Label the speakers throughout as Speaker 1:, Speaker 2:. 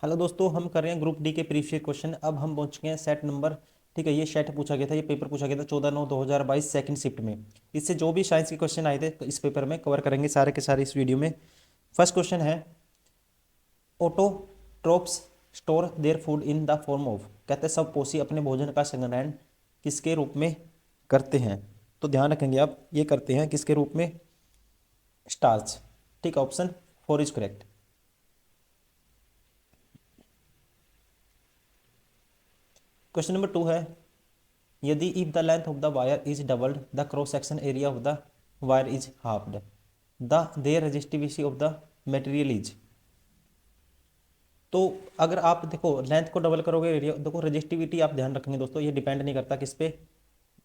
Speaker 1: Hello दोस्तों, हम कर रहे हैं ग्रुप डी के प्रीवियस क्वेश्चन। अब हम पहुंच गए हैं सेट नंबर। ठीक है, ये सेट पूछा गया था, ये पेपर पूछा गया था 14/9/2022 सेकंड शिफ्ट में। इससे जो भी साइंस के क्वेश्चन आए थे तो इस पेपर में कवर करेंगे सारे के सारे इस वीडियो में। फर्स्ट क्वेश्चन है, autotrophs store their food in the form of. कहते हैं सब पोषी अपने भोजन का संग्रहण किसके रूप में करते हैं। तो ध्यान रखेंगे आप, ये करते हैं किसके रूप में? स्टार्च। ठीक है, option 4 is correct. Question number 2 है, यदि if the length of the wire is doubled the cross section area of the wire is halved the their resistivity of the material is. तो अगर आप देखो लेंथ को double करोगे area, देखो resistivity आप ध्यान रखेंगे दोस्तों, ये डिपेंड नहीं करता किस पे,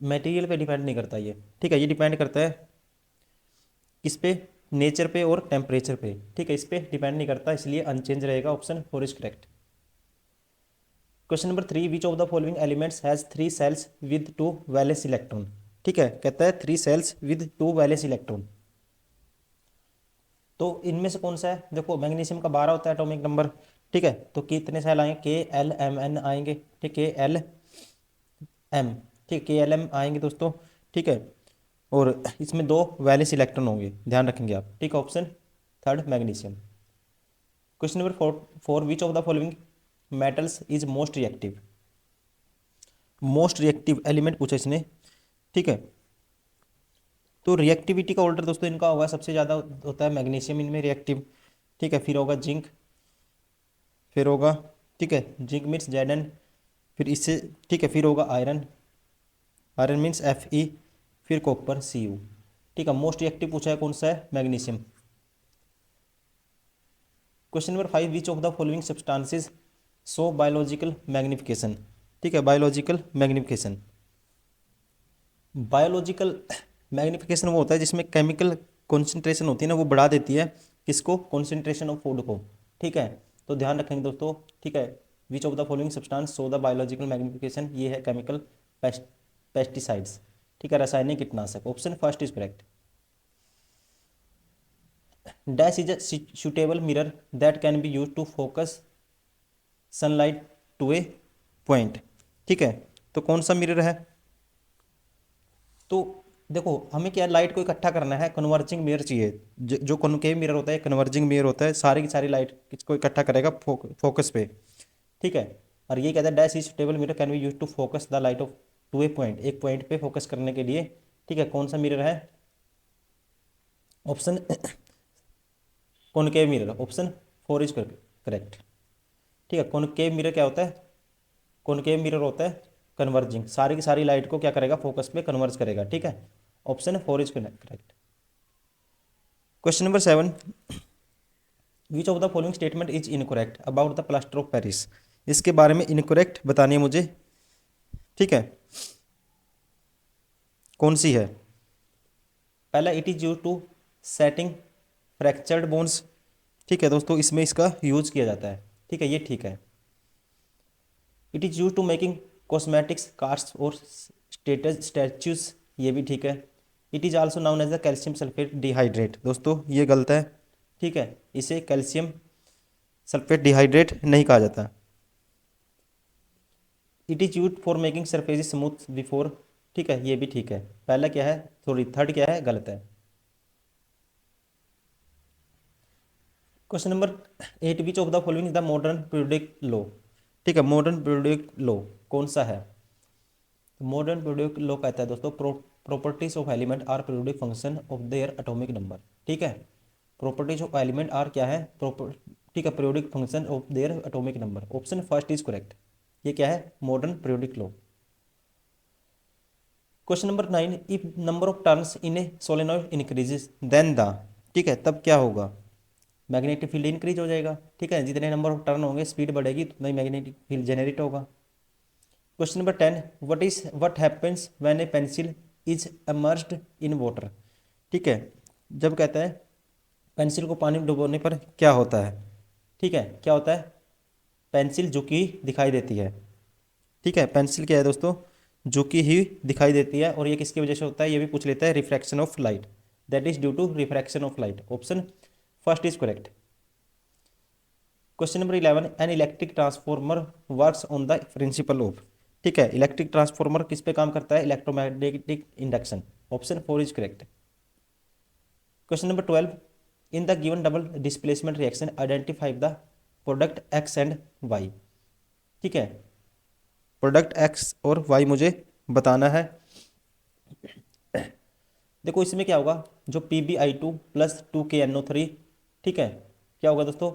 Speaker 1: मटेरियल पे डिपेंड नहीं करता ये। ठीक है, ये डिपेंड करता है किस पे? नेचर पे और टेम्परेचर पे। ठीक है, इस पे डिपेंड नहीं करता, इसलिए अनचेंज रहेगा। Option 4 is correct. Question number 3, which of the following elements has 3 shells with 2 valence electron. ठीक है, कहता है 3 सेल्स विद 2 वैलेंस इलेक्ट्रॉन। तो इनमें से कौन सा है? देखो मैग्नीशियम का 12 होता है एटॉमिक नंबर। ठीक है, तो कितने सेल आएंगे? KLMN आएंगे। ठीक, KLM। ठीक, KLM आएंगे दोस्तों। ठीक है, और इसमें 2 वैलेंस इलेक्ट्रॉन होंगे, ध्यान रखेंगे आप। ठीक है, option 3 magnesium. Question number 4, which of the following metals is most reactive. Most reactive element पूछा इसने। ठीक है, तो रिएक्टिविटी का ऑर्डर दोस्तों इनका होगा, सबसे ज़्यादा होता है मैग्नीशियम इनमें रिएक्टिव। ठीक है, फिर होगा जिंक, फिर होगा, ठीक है, जिंक मीन्स Zn, फिर इससे, ठीक है, फिर होगा आयरन, आयरन मीन्स Fe, फिर कॉपर Cu। ठीक है, मोस्ट रिएक्टिव पूछा है कौन सा है? Magnesium. Question number 5, which of the following substances show biological magnification. ठीक है, बायोलॉजिकल मैग्निफिकेशन। बायोलॉजिकल मैग्निफिकेशन वो होता है जिसमें केमिकल कॉन्सेंट्रेशन होती है ना, वो बढ़ा देती है किसको? कॉन्सेंट्रेशन ऑफ फूड को। ठीक है, तो ध्यान रखेंगे दोस्तों। ठीक है, which of the following substance show the biological magnification, ये है केमिकल पेस्टिसाइड्स। ठीक है, रासायनिक कीटनाशक। Option 1 is correct. Dash is a suitable mirror that can be use to focus sunlight to a point. ठीक है, तो कौन सा मिरर है? तो देखो हमें क्या, लाइट को इकट्ठा करना है, कन्वर्जिंग मिरर चाहिए। जो कॉनकेव मिरर होता है, कन्वर्जिंग मिरर होता है, सारी की सारी लाइट किसको इकट्ठा करेगा? फोकस पे। ठीक है, और ये कहता है dash is table mirror can be use to focus the light of to a point, एक पॉइंट पे फोकस करने के लिए। ठीक है, कौन सा मिरर है? Option concave mirror, option 4 is correct. ठीक है, कॉनकेव मिरर क्या होता है? कॉनकेव मिरर होता है कन्वर्जिंग, सारी की सारी लाइट को क्या करेगा? फोकस पे कन्वर्ज करेगा। ठीक है, option 4 is correct. Question number 7, which of the following statement is incorrect about the plaster of Paris. इसके बारे में इनकरेक्ट बतानी है मुझे। ठीक है, कौन सी है? पहला, it is use to setting fractured bones. ठीक है दोस्तों, इसमें इसका यूज किया जाता है। ठीक है, ये ठीक है। It is use to making cosmetics cards और स्टेटस स्टैचूज, ये भी ठीक है। It is also known as the calcium sulphate dihydrate. दोस्तों ये गलत है। ठीक है, इसे कैल्शियम सल्फेट डिहाइड्रेट नहीं कहा जाता। It is use for making surface smooth before. ठीक है, ये भी ठीक है। पहला क्या है? सॉरी, थर्ड क्या है? गलत है। Question number 8, which of the following is the modern periodic law. ठीक है, मॉडर्न पीरियोडिक लॉ कौन सा है? मॉडर्न पीरियोडिक लॉ कहता है दोस्तों, properties of element are periodic function of their atomic number. ठीक है, प्रॉपर्टीज ऑफ एलिमेंट आर क्या है? प्रॉपर, ठीक है, periodic function of their atomic number. Option 1 is correct. ये क्या है? Modern periodic law. Question number 9, if number of turns in a solenoid increases then the. ठीक है, तब क्या होगा? मैग्नेटिक फील्ड इंक्रीज हो जाएगा। ठीक है, जितने नंबर ऑफ टर्न होंगे, स्पीड बढ़ेगी, उतना ही मैग्नेटिक फील्ड जेनरेट होगा। Question number 10, what happens when A pencil is immersed in water. ठीक है, जब कहता है पेंसिल को पानी में डुबोने पर क्या होता है? ठीक है, क्या होता है? पेंसिल झुकी दिखाई देती है। ठीक है, पेंसिल क्या है दोस्तों? झुकी ही दिखाई देती है, और ये किसकी वजह से होता है? ये भी पूछ लेता है, refraction of light, that is due to refraction of light. Option 1 is correct. Question number 11, an electric transformer works on the principle of, ठीक है, इलेक्ट्रिक ट्रांसफॉर्मर किस पे काम करता है, electromagnetic induction, option 4 is correct. Question number 12, in the given double displacement reaction identify the product X and Y, ठीक है, product x और वाई मुझे बताना है। देखो इसमें क्या होगा, जो PbI2 प्लस 2KNO3, ठीक है, क्या होगा दोस्तों,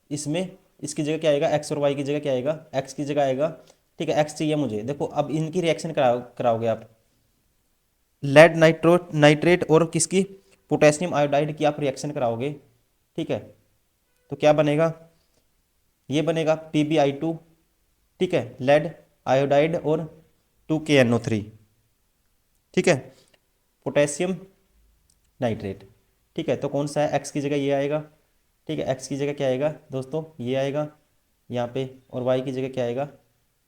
Speaker 1: इसमें इसकी जगह क्या आएगा, एक्स और वाई की जगह क्या आएगा, एक्स की जगह आएगा, ठीक है, एक्स चाहिए मुझे। देखो अब इनकी रिएक्शन कराओगे आप, लेड नाइट्रेट और किसकी, पोटेशियम आयोडाइड की आप रिएक्शन कराओगे, ठीक है, तो क्या बनेगा, ये बनेगा PbI2, ठीक है, लेड आयोडाइड और 2KNO3, ठीक है, पोटेशियम नाइट्रेट, ठीक है, तो कौन सा है, एक्स की जगह ये आएगा, ठीक है, एक्स की जगह क्या आएगा दोस्तों, ये आएगा यहाँ पे, और वाई की जगह क्या आएगा,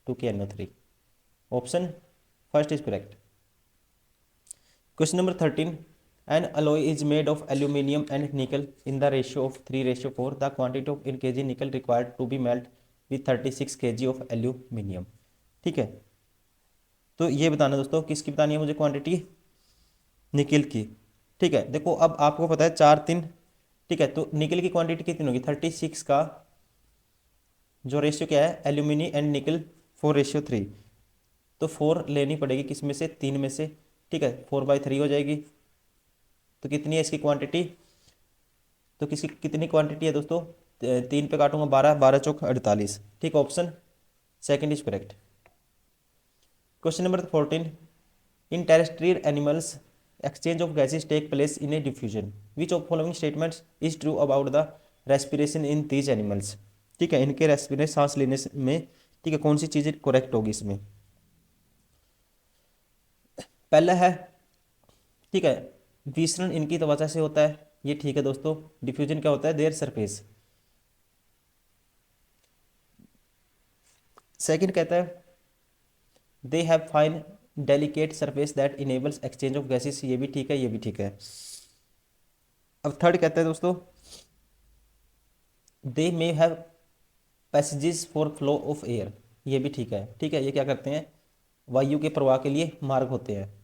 Speaker 1: 2KNO3, option first is correct. Question number 13, an alloy is made of aluminium and nickel in the ratio of 3:4, the quantity of in kg nickel required to be melt with 36 kg of aluminium, ठीक है, तो ये बताना दोस्तों, किसकी बतानी है मुझे क्वांटिटी, निकिल की, ठीक है। देखो अब आपको पता है 4 3, ठीक है, तो निकिल की क्वांटिटी कितनी होगी, 36 का जो रेशियो क्या है, एल्यूमिनी एंड निकल 4:3, तो 4 लेनी पड़ेगी किस में से, 3 में से, ठीक है, 4/3 हो जाएगी, तो कितनी है इसकी क्वांटिटी, तो किसकी कितनी क्वांटिटी है दोस्तों, 3 पे काटूंगा 12, 12 चौक 48, ठीक, option second is correct. Question number 14, in terrestrial animals exchange of gases take place in a diffusion, which of following statements is true about the respiration in these animals, ठीक है, इनके रेस्पिरेशन सांस लेने में, ठीक है, कौन सी चीज़ करेक्ट होगी इसमें, पहला है, ठीक है, विसरण इनकी त्वचा से होता है, ये ठीक है दोस्तों, डिफ्यूजन क्या होता है, देयर सरफेस। सेकंड कहता है they have fine delicate surface that enables exchange of gases, ये भी ठीक है, ये भी ठीक है। अब थर्ड कहता है दोस्तों they may have passages for flow of air, ये भी ठीक है, ठीक है, ये क्या करते हैं, वायु के प्रवाह के लिए मार्ग होते हैं।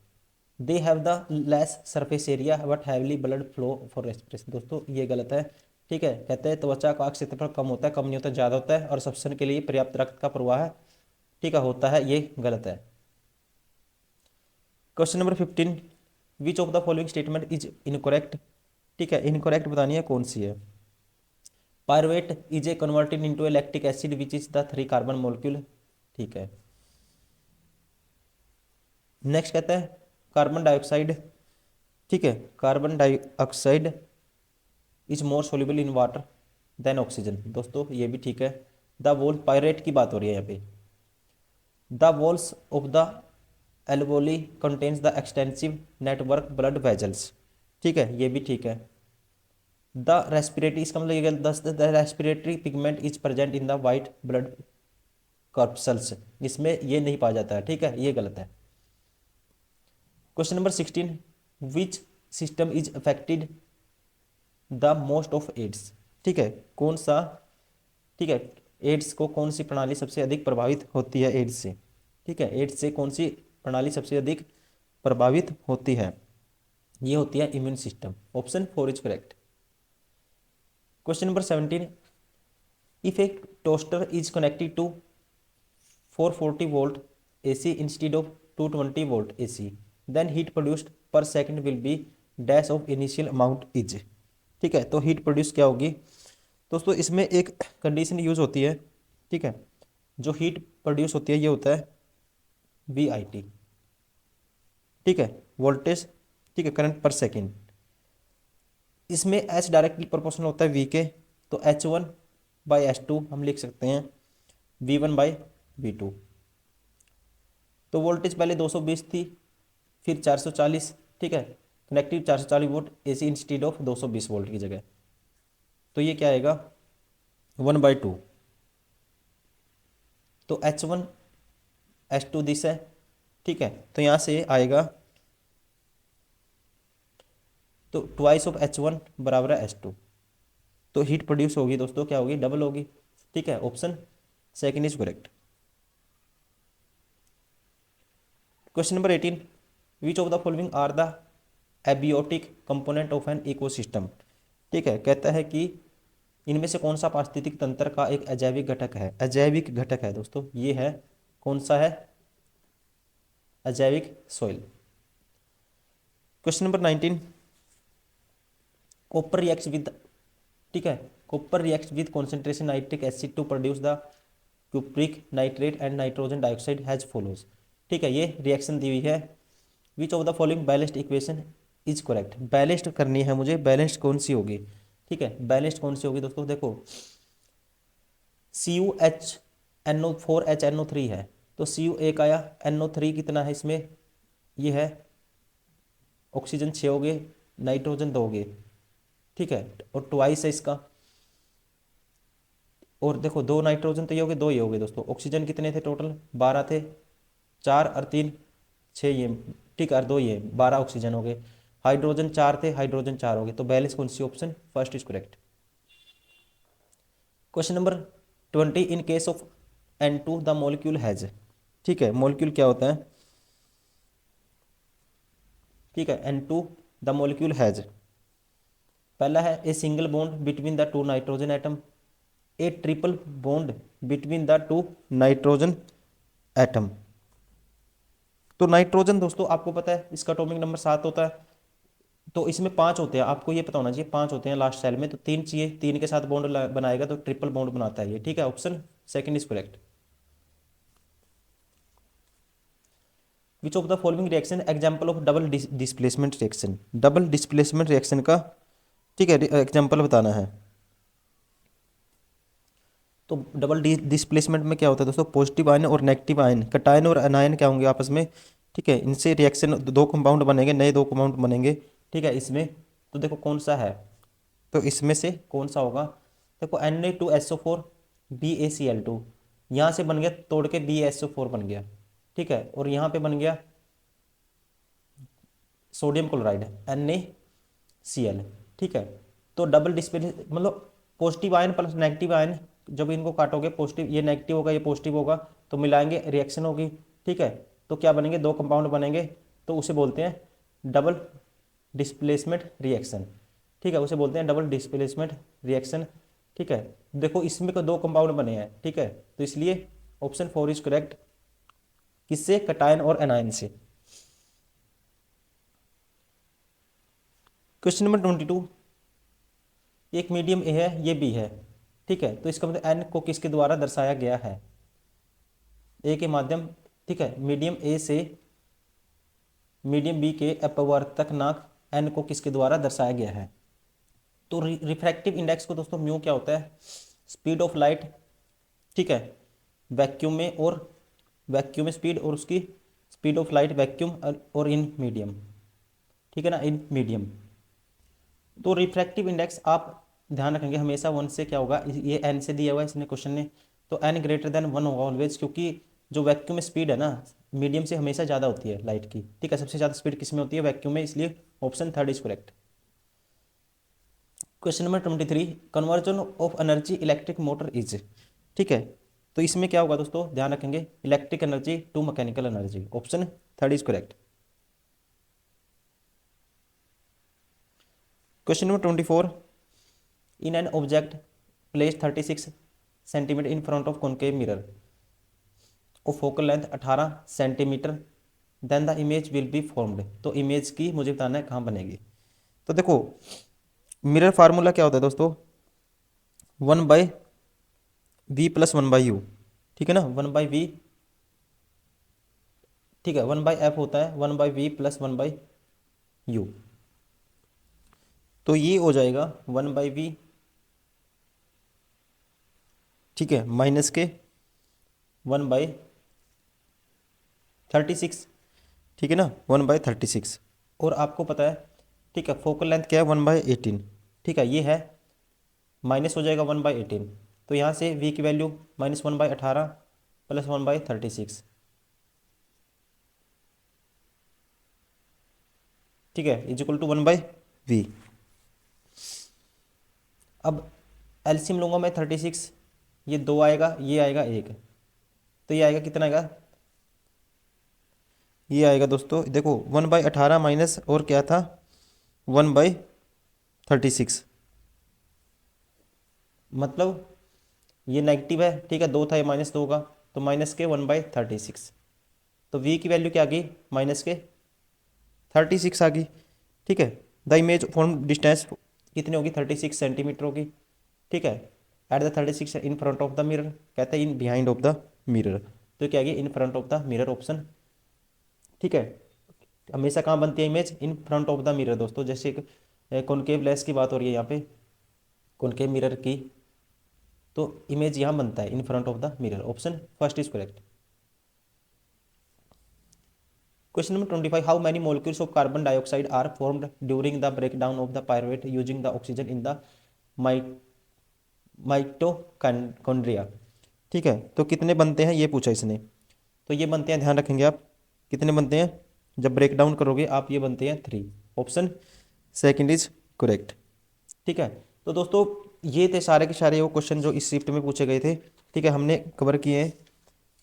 Speaker 1: They have the less surface area but heavily blood flow for respiration, दोस्तों ये गलत है, ठीक है, कहते हैं त्वचा का क्षेत्रफल कम होता है, कम नहीं होता, ज़्यादा होता है, और श्वसन के लिए पर्याप्त रक्त का प्रवाह, ठीक है, होता है, ये गलत है। Question number 15, which of the following statement is incorrect, ठीक है, इनकरेक्ट बतानी है कौन सी है, pyruvate is a converted into a lactic acid which is the 3 carbon molecule, ठीक है। नेक्स्ट कहता है कार्बन डाइऑक्साइड, ठीक है, carbon dioxide is more soluble in water than oxygen, दोस्तों ये भी ठीक है। द वॉल, पायरेट की बात हो रही है यहाँ पे, the walls of the alveoli contains the extensive network blood vessels, ठीक है, ये भी ठीक है। द रेस्पिरेटरी, इसका मतलब ये the respiratory pigment is present in the white blood corpuscles, इसमें ये नहीं पाया जाता है, ठीक है, ये गलत है। Question number 16, which system is affected the most of AIDS, ठीक है, कौन सा, ठीक है, एड्स को कौन सी प्रणाली सबसे अधिक प्रभावित होती है एड्स से, ठीक है, एड्स से कौन सी प्रणाली सबसे अधिक प्रभावित होती है, ये होती है immune system, option 4 is correct. Question number 17, if a toaster is connected to 440 volt AC instead of 220 volt AC, then heat produced per second will be dash of initial amount is, ठीक है, तो heat produce क्या होगी दोस्तों, इसमें एक condition use होती है, ठीक है, जो हीट प्रोड्यूस होती है ये होता है VIT, ठीक है, वोल्टेज, ठीक है, करंट पर सेकंड, इसमें H डायरेक्टली प्रोपोर्शनल होता है V के, तो H1/S2 हम लिख सकते हैं V1/V2, तो वोल्टेज पहले 220 थी, फिर 440, ठीक है, connective 440 volt AC instead of 220 volt की जगह, तो ये क्या आएगा 1/2, तो H1/S2 दिस है, ठीक है, तो यहाँ से आएगा, तो ट्वाइस ऑफ H1 बराबर है H2, तो हीट प्रोड्यूस होगी दोस्तों क्या होगी, डबल होगी, ठीक है, option second is correct. Question number 18, which of the following are the abiotic component of an ecosystem. ठीक है, कहता है कि इनमें से कौन सा पारिस्थितिक तंत्र का एक अजैविक घटक है। अजैविक घटक है दोस्तों, ये है कौन सा है, अजैविक soil. Question number 19, copper reacts with, ठीक है, copper reacts with concentration nitric acid to produce the cupric nitrate and nitrogen dioxide has follows. ठीक है, ये रिएक्शन दी हुई है। Which of the following balanced equation is correct. Balanced करनी है मुझे, बैलेंस्ड कौन सी होगी। ठीक है, बैलेंस्ड कौन सी होगी दोस्तों, देखो CuH NO4HNO3 है, तो Cu एक आया, NO3 कितना है इसमें, ये है ऑक्सीजन 6 हो गए, नाइट्रोजन 2 हो गए। ठीक है, और ट्वाइस है इसका, और देखो 2 नाइट्रोजन तो ये हो गए, 2 ये हो गए दोस्तों। ऑक्सीजन कितने थे टोटल, 12 थे, 4 और 3 6 ये, ठीक है, और 2 ये 12 ऑक्सीजन हो गए। हाइड्रोजन 4 थे, हाइड्रोजन 4 हो गए, तो बैलेंस कौन सी, option first is correct. Question number 20, in case of N2 the molecule has. ठीक है, मॉलिक्यूल क्या होता है, ठीक है, N2 द मॉलिक्यूल हैज, पहला है a single bond between the two nitrogen atom, A triple bond between the two nitrogen atom. तो नाइट्रोजन दोस्तों आपको पता है इसका एटॉमिक नंबर 7 होता है, तो इसमें 5 होते हैं, आपको ये पता होना चाहिए 5 होते हैं लास्ट सेल में, तो 3 चाहिए, 3 के साथ बॉन्ड बनाएगा तो ट्रिपल बॉन्ड बनाता है ये। ठीक है, option second is correct. Which of the following reaction example of double displacement reaction. Double displacement reaction का, ठीक है, एग्जाम्पल बताना है। तो डबल डिस्प्लेसमेंट में क्या होता है दोस्तों, पॉजिटिव आयन और नेगेटिव आयन, कटायन और अनायन क्या होंगे आपस में। ठीक है, इनसे रिएक्शन दो कंपाउंड बनेंगे, नए 2 कंपाउंड बनेंगे। ठीक है, इसमें तो देखो कौन सा है, तो इसमें से कौन सा होगा, देखो Na2SO4 BaCl2, यहाँ से बन गया तोड़ के BaSO4 बन गया। ठीक है, और यहाँ पे बन गया सोडियम क्लोराइड NaCl। ठीक है, तो डबल डिस्प्ले मतलब positive ion plus negative ion, जब इनको काटोगे पॉजिटिव, ये नेगेटिव होगा ये पॉजिटिव होगा, तो मिलाएंगे रिएक्शन होगी। ठीक है, तो क्या बनेंगे, 2 कंपाउंड बनेंगे, तो उसे बोलते हैं डबल डिस्प्लेसमेंट रिएक्शन। ठीक है, उसे बोलते हैं डबल डिस्प्लेसमेंट रिएक्शन। ठीक है, देखो इसमें को 2 कंपाउंड बने हैं। ठीक है, तो इसलिए ऑप्शन 4 इज करेक्ट, किससे, कटायन और एनायन से। क्वेश्चन नंबर 22, एक मीडियम ए है, ये बी है। ठीक है, तो इसका मतलब एन को किसके द्वारा दर्शाया गया है, ए के माध्यम। ठीक है, मीडियम ए से मीडियम बी के अपवर्तक नाक एन को किसके द्वारा दर्शाया गया है। तो रिफ्रैक्टिव इंडेक्स को दोस्तों म्यू क्या होता है, स्पीड ऑफ लाइट। ठीक है, वैक्यूम में, और वैक्यूम में स्पीड और उसकी स्पीड ऑफ लाइट वैक्यूम और इन मीडियम। ठीक है ना, इन मीडियम। तो रिफ्रैक्टिव इंडेक्स आप ध्यान रखेंगे हमेशा 1 से क्या होगा, ये एन से दिया हुआ है इसने क्वेश्चन ने, तो एन ग्रेटर देन 1 होगा ऑलवेज, क्योंकि जो वैक्यूम में स्पीड है ना मीडियम से हमेशा ज़्यादा होती है लाइट की। ठीक है, सबसे ज़्यादा स्पीड किस में होती है, वैक्यूम में, इसलिए option third is correct. Question number 23, conversion of energy electric motor is. ठीक है, तो इसमें क्या होगा दोस्तों, ध्यान रखेंगे, electric energy to mechanical energy, option third is correct. Question number 24, in an object place 36 centimetre in front of concave mirror of focal length 18 centimetre, then the image will be formed. तो image की मुझे बताना है कहाँ बनेगी। तो देखो mirror formula क्या होता है दोस्तों, 1/V+1/U। ठीक है ना, 1/V, ठीक है, 1/F होता है, 1/V+1/U। तो ये हो जाएगा 1/V, ठीक है, माइनस के 1/36। ठीक है ना, 1/36। और आपको पता है, ठीक है, फोकल लेंथ क्या है, 1/18। ठीक है, ये है, माइनस हो जाएगा 1/18, तो यहाँ से V की वैल्यू -1/18 प्लस 1/36। ठीक है, इज इक्वल टू 1/V। अब एलसीएम लूंगा मैं 36, ये 2 आएगा, ये आएगा 1, तो ये आएगा कितना आएगा, ये आएगा दोस्तों देखो 1/18 माइनस और क्या था 1/36, मतलब ये नेगेटिव है, ठीक है, 2 था, ये -2 का, तो माइनस के 1/36, तो v की वैल्यू क्या आ गई, माइनस के 36 आ गई। ठीक है, द इमेज फॉर्म डिस्टेंस कितनी होगी, 36 सेंटीमीटर होगी। ठीक है, at the 36 in front of the mirror, कहते हैं in behind of the mirror, तो क्या गया इन front of the mirror option. ठीक है, हमेशा कहाँ बनती है image, in front of the mirror दोस्तों, जैसे एक कॉनकेव लेंस की बात हो रही है यहाँ पे, कॉनकेव मिरर की, तो इमेज यहाँ बनता है in front of the mirror, option first is correct. Question number 25, how many molecules of carbon dioxide are formed during the breakdown of the pyruvate using the oxygen in the mitochondria. ठीक है, तो कितने बनते हैं ये पूछा इसने, तो ये बनते हैं, ध्यान रखेंगे आप, कितने बनते हैं, जब ब्रेक डाउन करोगे आप, ये बनते हैं 3, ऑप्शन सेकंड इज करेक्ट। ठीक है, तो दोस्तों ये थे सारे के सारे वो क्वेश्चन जो इस शिफ्ट में पूछे गए थे। ठीक है, हमने कवर किए हैं।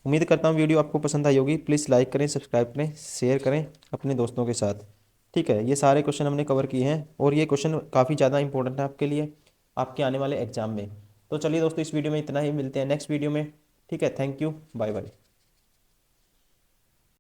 Speaker 1: उम्मीद करता हूँ वीडियो आपको पसंद आई होगी। प्लीज़ लाइक करें, सब्सक्राइब करें, शेयर करें अपने दोस्तों के साथ। ठीक है, ये सारे क्वेश्चन हमने कवर किए हैं और ये क्वेश्चन काफ़ी ज़्यादा इंपॉर्टेंट है आपके लिए, आपके आने वाले एग्जाम में। तो चलिए दोस्तों, इस वीडियो में इतना ही, मिलते हैं नेक्स्ट वीडियो में। ठीक है, थैंक यू, बाय बाय।